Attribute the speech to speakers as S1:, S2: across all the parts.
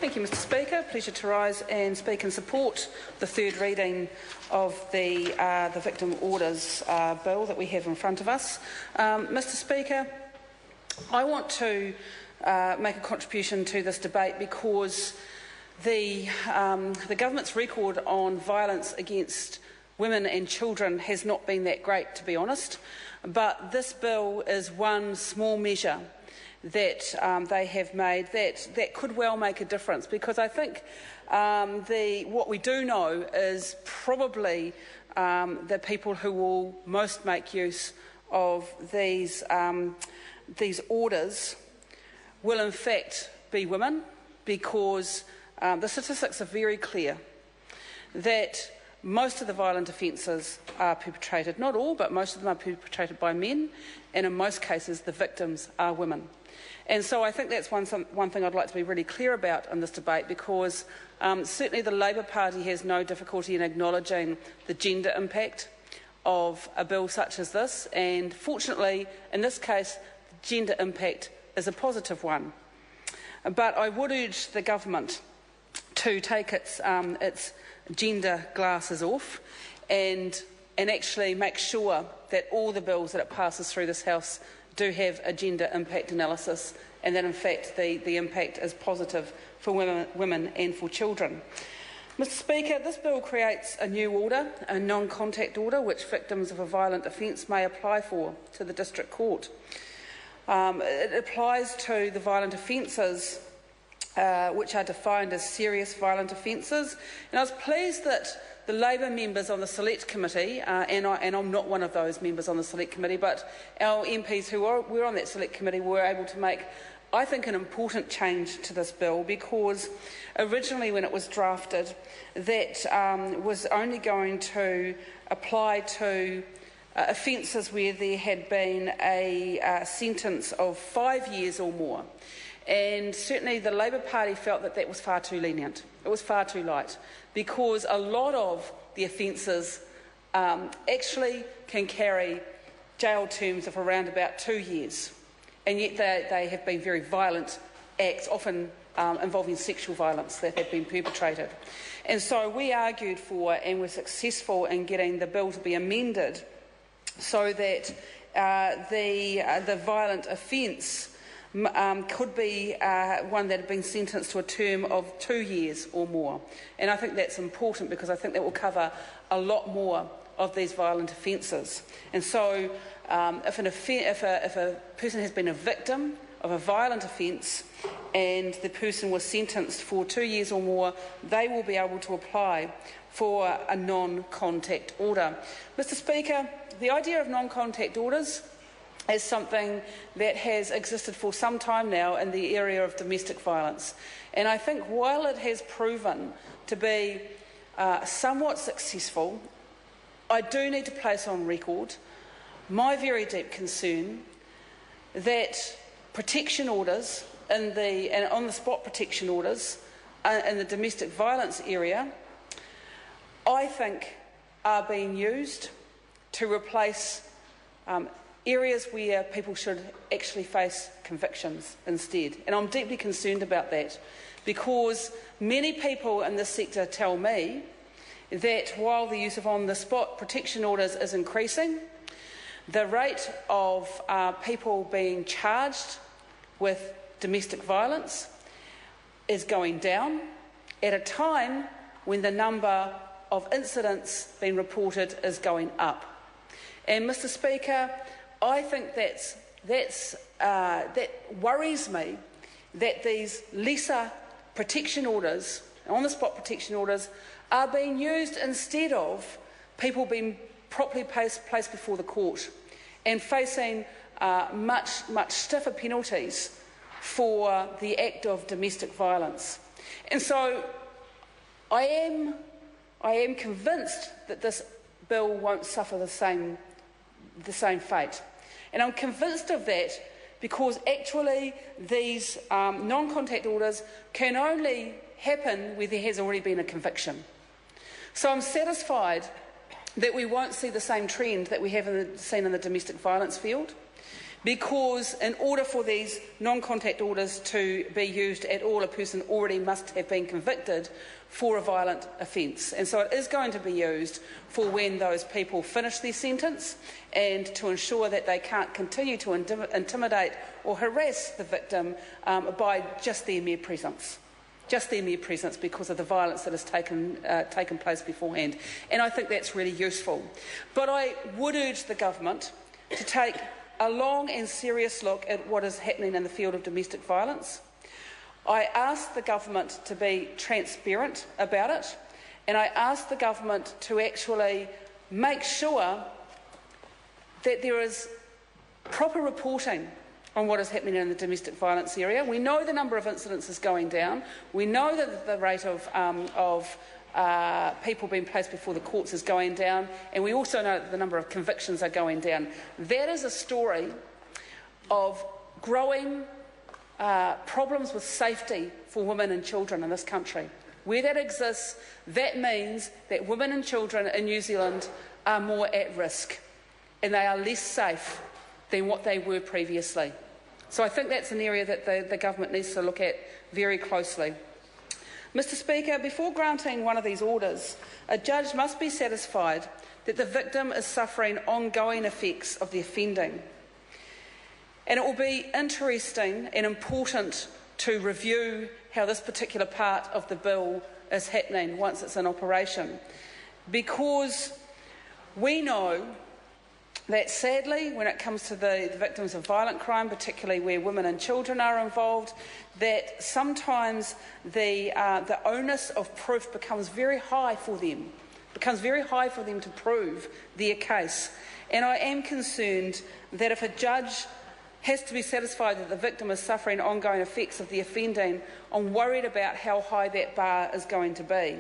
S1: Thank you, Mr Speaker. Pleasure to rise and speak in support of the third reading of the Victim Orders Bill that we have in front of us. Mr Speaker, I want to make a contribution to this debate because the government's record on violence against women and children has not been that great, to be honest. But this bill is one small measure that they have made that could well make a difference, because I think what we do know is probably the people who will most make use of these orders will in fact be women, because the statistics are very clear that most of the violent offences are perpetrated, not all, but most of them are perpetrated by men, and in most cases the victims are women. And so I think that's one thing I'd like to be really clear about in this debate, because certainly the Labour Party has no difficulty in acknowledging the gender impact of a bill such as this, and fortunately in this case the gender impact is a positive one. But I would urge the government to take its gender glasses off and actually make sure that all the bills that it passes through this House do have a gender impact analysis, and that in fact the impact is positive for women and for children. Mr Speaker, this bill creates a new order, a non-contact order, which victims of a violent offence may apply for to the District Court. It applies to the violent offences which are defined as serious violent offences. And I was pleased that the Labour members on the Select Committee, and I'm not one of those members on the Select Committee, but our MPs who were on that Select Committee were able to make, I think, an important change to this bill, because originally when it was drafted, that was only going to apply to offences where there had been a sentence of 5 years or more. And certainly the Labour Party felt that that was far too lenient. It was far too light, because a lot of the offences actually can carry jail terms of around about 2 years, and yet they have been very violent acts, often involving sexual violence, that have been perpetrated. And so we argued for, and were successful in getting the bill to be amended so that the violent offence could be one that had been sentenced to a term of 2 years or more. And I think that's important, because I think that will cover a lot more of these violent offences. And so if a person has been a victim of a violent offence and the person was sentenced for 2 years or more, they will be able to apply for a non-contact order. Mr Speaker, the idea of non-contact orders is something that has existed for some time now in the area of domestic violence. And I think while it has proven to be somewhat successful, I do need to place on record my very deep concern that protection orders and on-the-spot protection orders in the domestic violence area, I think, are being used to replace areas where people should actually face convictions instead. And I'm deeply concerned about that, because many people in this sector tell me that while the use of on-the-spot protection orders is increasing, the rate of people being charged with domestic violence is going down at a time when the number of incidents being reported is going up. And Mr Speaker, I think that worries me, that these lesser protection orders, on-the-spot protection orders, are being used instead of people being properly placed before the court and facing much stiffer penalties for the act of domestic violence. And so I am convinced that this bill won't suffer the same fate. And I'm convinced of that because actually these non-contact orders can only happen where there has already been a conviction. So I'm satisfied that we won't see the same trend that we have seen in the domestic violence field, because in order for these non-contact orders to be used at all, a person already must have been convicted for a violent offence. And so it is going to be used for when those people finish their sentence and to ensure that they can't continue to intimidate or harass the victim by just their mere presence. Just their mere presence because of the violence that has taken place beforehand. And I think that's really useful. But I would urge the government to take a long and serious look at what is happening in the field of domestic violence. I ask the government to be transparent about it, and I ask the government to actually make sure that there is proper reporting on what is happening in the domestic violence area. We know the number of incidents is going down. We know that the rate of people being placed before the courts is going down, and we also know that the number of convictions are going down. That is a story of growing problems with safety for women and children in this country. Where that exists, that means that women and children in New Zealand are more at risk and they are less safe than what they were previously. So I think that's an area that the government needs to look at very closely. Mr. Speaker, before granting one of these orders, a judge must be satisfied that the victim is suffering ongoing effects of the offending. And it will be interesting and important to review how this particular part of the bill is happening once it's in operation, because we know that sadly, when it comes to the victims of violent crime, particularly where women and children are involved, that sometimes the onus of proof becomes very high for them. To prove their case. And I am concerned that if a judge has to be satisfied that the victim is suffering ongoing effects of the offending, I'm worried about how high that bar is going to be.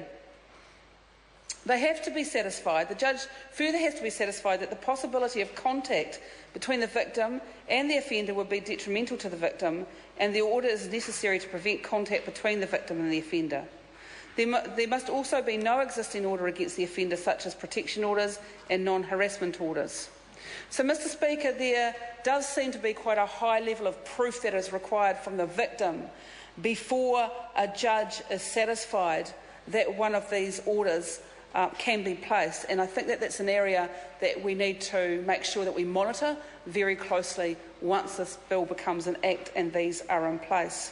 S1: They have to be satisfied. The judge further has to be satisfied that the possibility of contact between the victim and the offender would be detrimental to the victim, and the order is necessary to prevent contact between the victim and the offender. There must also be no existing order against the offender, such as protection orders and non-harassment orders. So, Mr. Speaker, there does seem to be quite a high level of proof that is required from the victim before a judge is satisfied that one of these orders can be placed. And I think that that's an area that we need to make sure that we monitor very closely once this bill becomes an act and these are in place.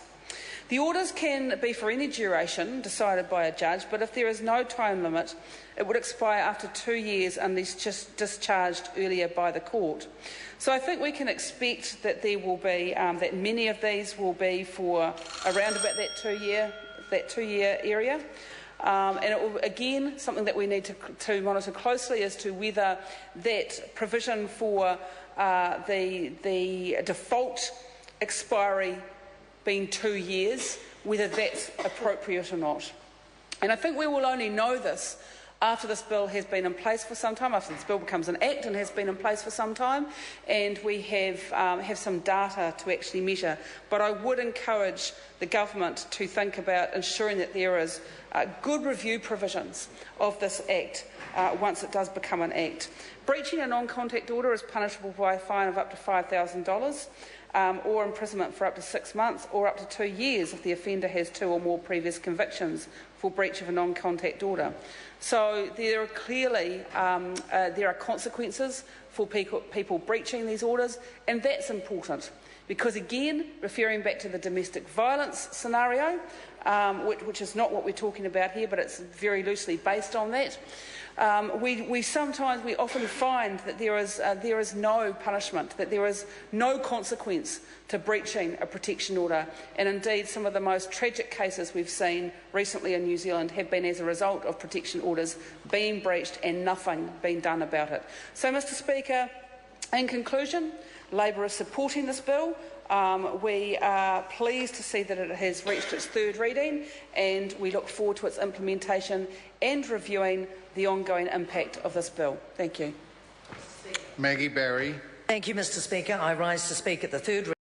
S1: The orders can be for any duration decided by a judge, but if there is no time limit, it would expire after 2 years unless just discharged earlier by the court. So I think we can expect that there will be that many of these will be for around about that two-year area. And it will, again, something that we need to monitor closely as to whether that provision for the default expiry being 2 years, whether that's appropriate or not. And I think we will only know this after this bill has been in place for some time, after this bill becomes an act and has been in place for some time, and we have some data to actually measure. But I would encourage the government to think about ensuring that there is good review provisions of this act once it does become an act. Breaching a non-contact order is punishable by a fine of up to $5,000 or imprisonment for up to 6 months or up to 2 years if the offender has 2 or more previous convictions for breach of a non-contact order. So there are clearly there are consequences for people breaching these orders, and that's important because, again, referring back to the domestic violence scenario, which is not what we're talking about here, but it's very loosely based on that. We often find that there is no punishment, that there is no consequence to breaching a protection order, and indeed some of the most tragic cases we've seen recently in New Zealand have been as a result of protection orders being breached and nothing being done about it. So, Mr. Speaker, in conclusion, Labour is supporting this bill. We are pleased to see that it has reached its 3rd reading, and we look forward to its implementation and reviewing the ongoing impact of this bill. Thank you.
S2: Maggie Barry.
S3: Thank you, Mr. Speaker. I rise to speak at the 3rd